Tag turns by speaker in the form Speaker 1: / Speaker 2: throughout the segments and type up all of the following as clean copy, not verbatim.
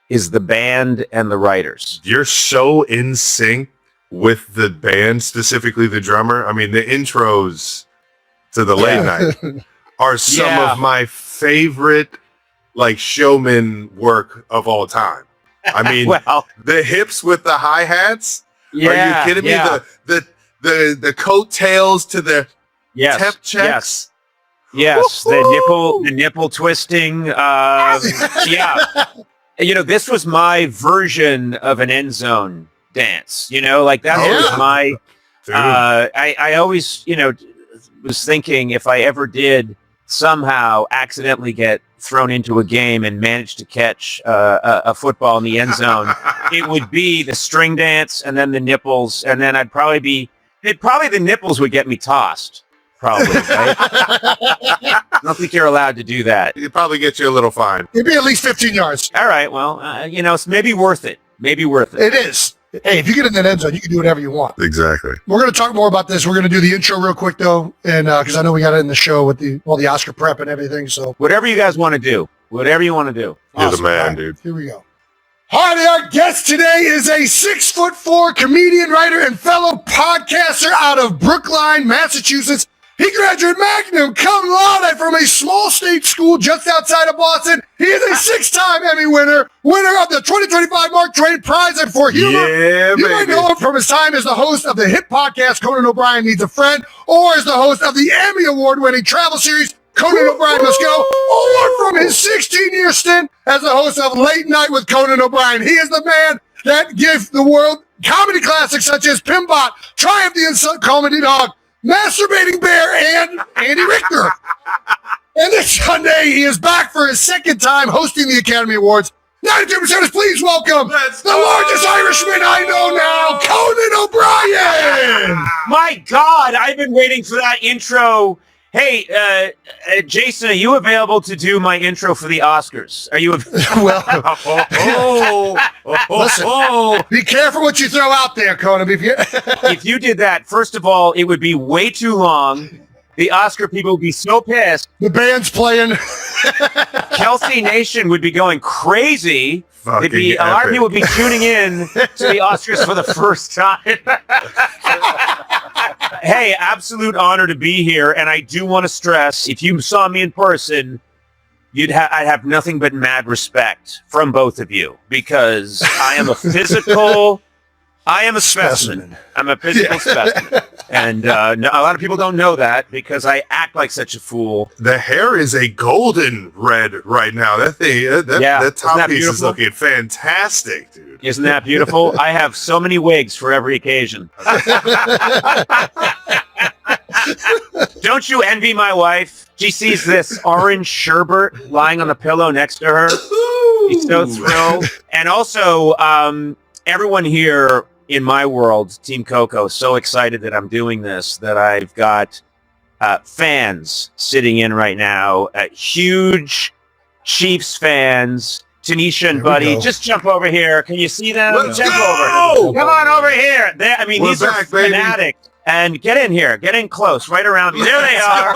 Speaker 1: is the band and the writers.
Speaker 2: You're so in sync with the band, specifically the drummer. I mean, the intros to the late night are some of my favorite like showman work of all time. I mean, the hips with the hi-hats. Are you kidding me? The coattails to the temp checks.
Speaker 1: Yes, the nipple twisting. This was my version of an end zone dance. Like that was my. I always, was thinking if I ever did somehow accidentally get thrown into a game and managed to catch a football in the end zone, it would be the string dance and then the nipples, and then the nipples would get me tossed. Probably, right? I don't think you're allowed to do that.
Speaker 2: It'd probably get you a little fine.
Speaker 3: It'd be at least 15 yards.
Speaker 1: All right, well, it's maybe worth it. Maybe worth it.
Speaker 3: It is. Hey, if you get in that end zone, you can do whatever you want.
Speaker 2: Exactly.
Speaker 3: We're going to talk more about this. We're going to do the intro real quick, though, and because I know we got it in the show with all the Oscar prep and everything. So
Speaker 1: whatever you guys want to do. Whatever you want to do.
Speaker 2: You're awesome. The man, dude.
Speaker 3: Here we go. All right, our guest today is a 6'4" comedian, writer, and fellow podcaster out of Brookline, Massachusetts. He graduated magna cum laude from a small state school just outside of Boston. He is a 6-time Emmy winner of the 2025 Mark Twain Prize for Humor.
Speaker 2: Yeah,
Speaker 3: you might know him from his time as the host of the hit podcast Conan O'Brien Needs a Friend, or as the host of the Emmy Award-winning travel series Conan O'Brien Must Go, or from his 16-year stint as the host of Late Night with Conan O'Brien. He is the man that gives the world comedy classics such as Pimbot, Triumph the Insult Comedy Dog, Masturbating Bear, and Andy Richter. And this Sunday, he is back for his second time hosting the Academy Awards. 92%, please welcome the largest Irishman I know now, Conan O'Brien.
Speaker 1: My God, I've been waiting for that intro. Hey, Jason, are you available to do my intro for the Oscars? Are you?
Speaker 3: Listen, be careful what you throw out there, Conan.
Speaker 1: If you did that, first of all, it would be way too long. The Oscar people would be so pissed.
Speaker 3: The band's playing.
Speaker 1: Kelce Nation would be going crazy. A lot of people would be tuning in to the Oscars for the first time. Hey, absolute honor to be here, and I do want to stress, if you saw me in person, I'd have nothing but mad respect from both of you, because I am a specimen. I'm a physical specimen. And a lot of people don't know that because I act like such a fool.
Speaker 2: The hair is a golden red right now. That thing, that top piece is looking fantastic, dude.
Speaker 1: Isn't that beautiful? I have so many wigs for every occasion. Don't you envy my wife? She sees this orange sherbet lying on the pillow next to her. She's so thrilled. And also, everyone here in my world, Team Coco, so excited that I'm doing this, that I've got fans sitting in right now, huge Chiefs fans. Tanisha and Buddy, just jump over here. Can you see them?
Speaker 2: Let's
Speaker 1: jump
Speaker 2: go!
Speaker 1: over. Come on over here. These are fanatics.
Speaker 2: Baby.
Speaker 1: And get in here. Get in close. Right around me. There they are.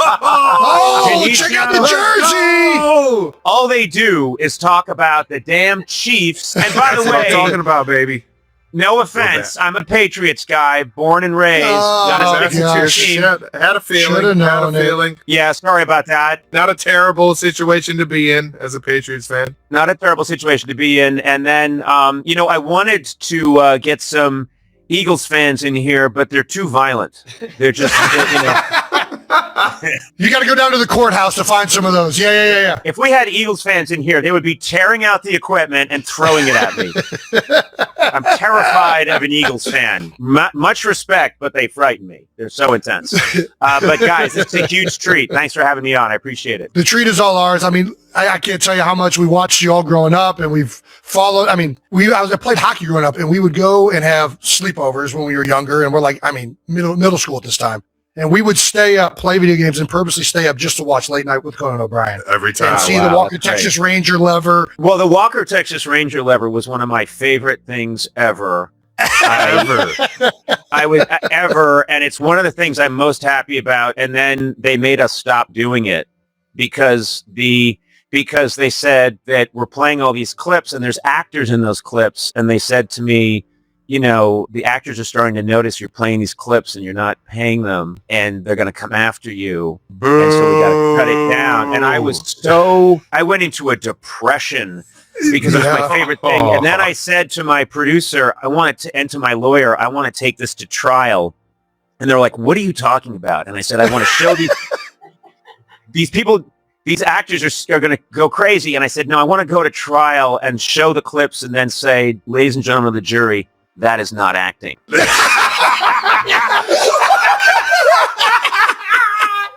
Speaker 3: Check out the jersey.
Speaker 1: All they do is talk about the damn Chiefs. And by the way,
Speaker 2: what I'm talking about, baby.
Speaker 1: No offense. I'm a Patriots guy, born and raised.
Speaker 2: Had a feeling.
Speaker 1: Yeah, sorry about that.
Speaker 2: Not a terrible situation to be in as a Patriots fan.
Speaker 1: Not a terrible situation to be in. And then, I wanted to get some Eagles fans in here, but they're too violent. They're just,
Speaker 3: You got to go down to the courthouse to find some of those. Yeah.
Speaker 1: If we had Eagles fans in here, they would be tearing out the equipment and throwing it at me. I'm terrified of an Eagles fan. Much respect, but they frighten me. They're so intense. But guys, it's a huge treat. Thanks for having me on. I appreciate it.
Speaker 3: The treat is all ours. I mean, I can't tell you how much we watched you all growing up, and we've followed. I mean, I played hockey growing up, and we would go and have sleepovers when we were younger, and we're like, middle school at this time. And we would stay up, play video games, and purposely stay up just to watch Late Night with Conan O'Brien.
Speaker 2: Every time.
Speaker 3: And see the Walker Texas Ranger lever.
Speaker 1: Well, the Walker Texas Ranger lever was one of my favorite things ever. And it's one of the things I'm most happy about. And then they made us stop doing it because because they said that we're playing all these clips and there's actors in those clips. And they said to me, you know, the actors are starting to notice you're playing these clips and you're not paying them and they're going to come after you.
Speaker 2: Boo.
Speaker 1: And so we got to cut it down. And I went into a depression because it was my favorite thing. And then I said to my producer, and to my lawyer, I want to take this to trial. And they're like, what are you talking about? And I said, I want to show these people, these actors are going to go crazy. And I said, no, I want to go to trial and show the clips and then say, ladies and gentlemen of the jury, that is not acting.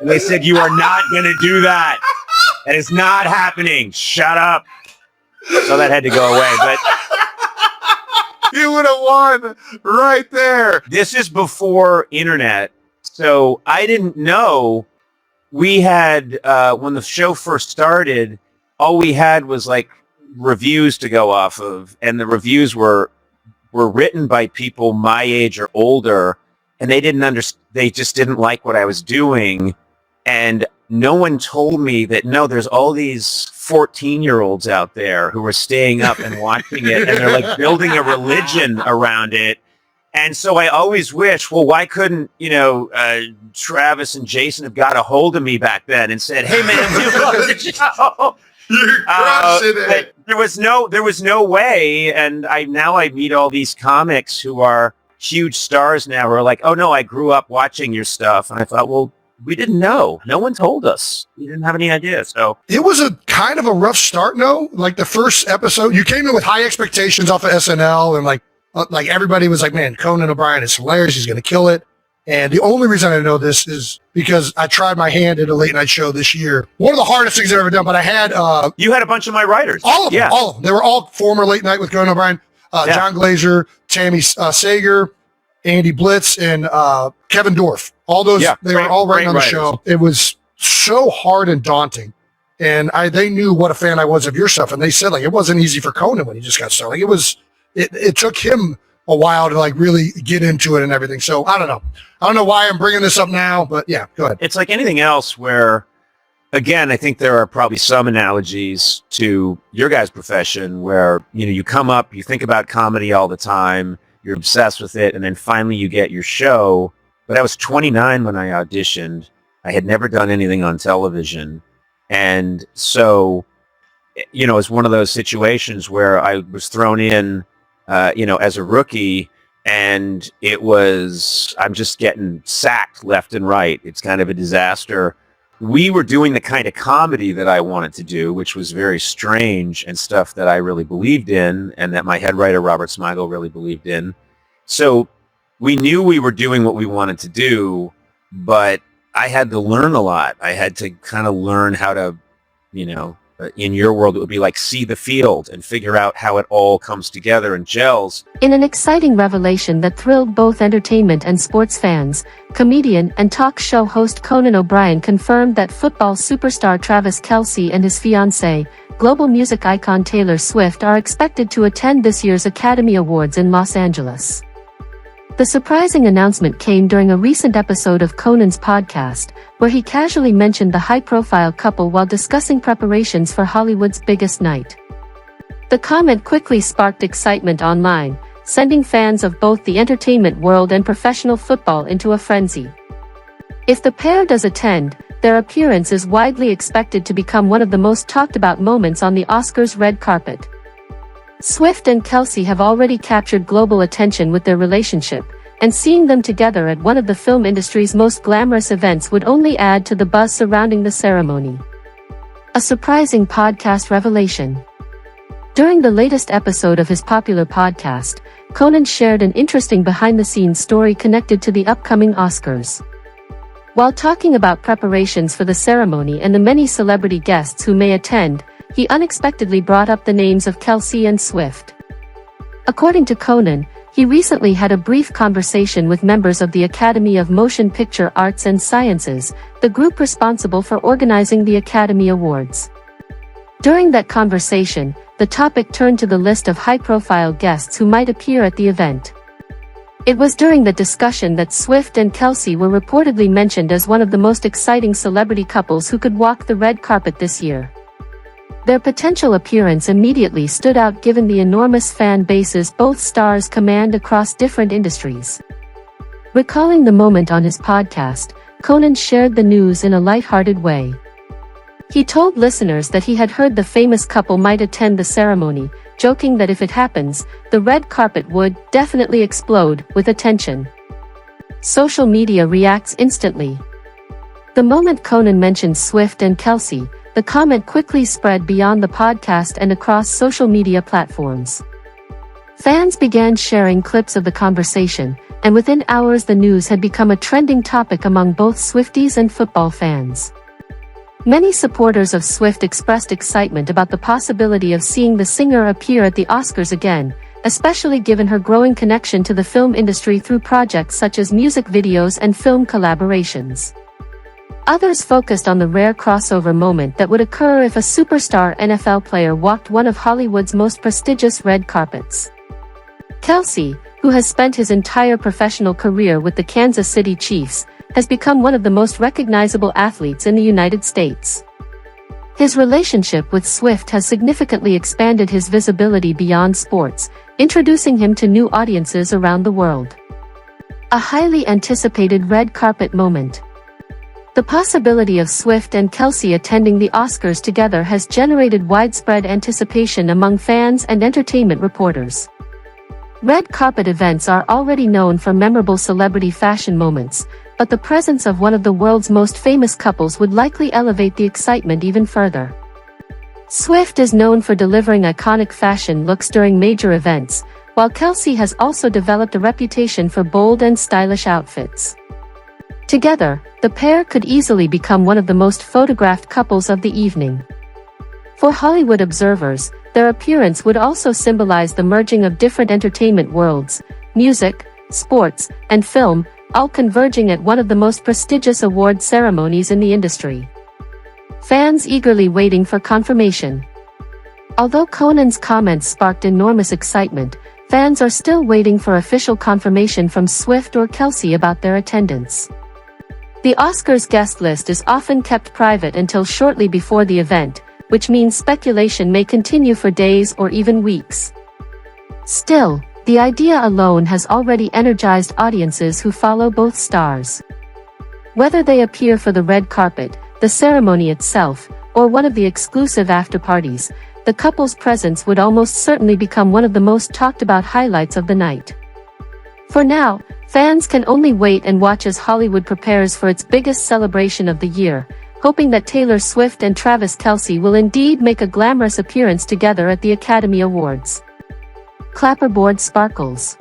Speaker 1: And they said, you are not going to do that. That is not happening. Shut up. So that had to go away. But
Speaker 2: you would have won right there.
Speaker 1: This is before internet. So I didn't know we had, when the show first started, all we had was like reviews to go off of. And the reviews were written by people my age or older, and they didn't understand. They just didn't like what I was doing. And no one told me that, no, there's all these 14-year-olds out there who are staying up and watching it, and they're like building a religion around it. And so I always wish, well, why couldn't, Travis and Jason have got a hold of me back then and said, hey, man, you love the show.
Speaker 2: You're crushing it.
Speaker 1: There was no way. And I meet all these comics who are huge stars now who are like, oh no, I grew up watching your stuff. And I thought, well, we didn't know. No one told us. We didn't have any idea. So
Speaker 3: it was a kind of a rough start, no? Like the first episode, you came in with high expectations off of SNL, and like everybody was like, man, Conan O'Brien is hilarious. He's going to kill it. And the only reason I know this is because I tried my hand at a late night show this year. One of the hardest things I've ever done, but I had...
Speaker 1: you had a bunch of my writers.
Speaker 3: All of them. They were all former late night with Conan O'Brien. John Glazer, Tammy Sager, Andy Blitz, and Kevin Dorff. All those, they were all writing on the show. It was so hard and daunting. And they knew what a fan I was of your stuff. And they said, like, it wasn't easy for Conan when he just got started. Like, it took him a while to like really get into it and everything. So I don't know why I'm bringing this up now, but yeah, go ahead.
Speaker 1: It's like anything else where, again, I think there are probably some analogies to your guys' profession where, you come up, you think about comedy all the time, you're obsessed with it, and then finally you get your show. But I was 29 when I auditioned. I had never done anything on television. And so, it's one of those situations where I was thrown in, as a rookie, and I'm just getting sacked left and right. It's kind of a disaster. We were doing the kind of comedy that I wanted to do, which was very strange and stuff that I really believed in and that my head writer, Robert Smigel, really believed in. So we knew we were doing what we wanted to do, but I had to learn a lot. I had to kind of learn how to, in your world, it would be like see the field and figure out how it all comes together and gels.
Speaker 4: In an exciting revelation that thrilled both entertainment and sports fans, comedian and talk show host Conan O'Brien confirmed that football superstar Travis Kelce and his fiancée, global music icon Taylor Swift, are expected to attend this year's Academy Awards in Los Angeles. The surprising announcement came during a recent episode of Conan's podcast, where he casually mentioned the high-profile couple while discussing preparations for Hollywood's biggest night. The comment quickly sparked excitement online, sending fans of both the entertainment world and professional football into a frenzy. If the pair does attend, their appearance is widely expected to become one of the most talked-about moments on the Oscars red carpet. Swift and Kelce have already captured global attention with their relationship, and seeing them together at one of the film industry's most glamorous events would only add to the buzz surrounding the ceremony. A surprising podcast revelation. During the latest episode of his popular podcast, Conan shared an interesting behind-the-scenes story connected to the upcoming Oscars. While talking about preparations for the ceremony and the many celebrity guests who may attend, he unexpectedly brought up the names of Kelce and Swift. According to Conan, he recently had a brief conversation with members of the Academy of Motion Picture Arts and Sciences, the group responsible for organizing the Academy Awards. During that conversation, the topic turned to the list of high-profile guests who might appear at the event. It was during the discussion that Swift and Kelce were reportedly mentioned as one of the most exciting celebrity couples who could walk the red carpet this year. Their potential appearance immediately stood out given the enormous fan bases both stars command across different industries. Recalling the moment on his podcast, Conan shared the news in a lighthearted way. He told listeners that he had heard the famous couple might attend the ceremony, joking that if it happens, the red carpet would definitely explode with attention. Social media reacts instantly. The moment Conan mentioned Swift and Kelce, the comment quickly spread beyond the podcast and across social media platforms. Fans began sharing clips of the conversation, and within hours the news had become a trending topic among both Swifties and football fans. Many supporters of Swift expressed excitement about the possibility of seeing the singer appear at the Oscars again, especially given her growing connection to the film industry through projects such as music videos and film collaborations. Others focused on the rare crossover moment that would occur if a superstar NFL player walked one of Hollywood's most prestigious red carpets. Kelce, who has spent his entire professional career with the Kansas City Chiefs, has become one of the most recognizable athletes in the United States. His relationship with Swift has significantly expanded his visibility beyond sports, introducing him to new audiences around the world. A highly anticipated red carpet moment. The possibility of Swift and Kelce attending the Oscars together has generated widespread anticipation among fans and entertainment reporters. Red carpet events are already known for memorable celebrity fashion moments, but the presence of one of the world's most famous couples would likely elevate the excitement even further. Swift is known for delivering iconic fashion looks during major events, while Kelce has also developed a reputation for bold and stylish outfits. Together, the pair could easily become one of the most photographed couples of the evening. For Hollywood observers, their appearance would also symbolize the merging of different entertainment worlds, music, sports, and film, all converging at one of the most prestigious award ceremonies in the industry. Fans eagerly waiting for confirmation. Although Conan's comments sparked enormous excitement, fans are still waiting for official confirmation from Swift or Kelce about their attendance. The Oscars guest list is often kept private until shortly before the event, which means speculation may continue for days or even weeks. Still, the idea alone has already energized audiences who follow both stars. Whether they appear for the red carpet, the ceremony itself, or one of the exclusive after-parties, the couple's presence would almost certainly become one of the most talked about highlights of the night. For now, fans can only wait and watch as Hollywood prepares for its biggest celebration of the year, hoping that Taylor Swift and Travis Kelce will indeed make a glamorous appearance together at the Academy Awards. Clapperboard sparkles.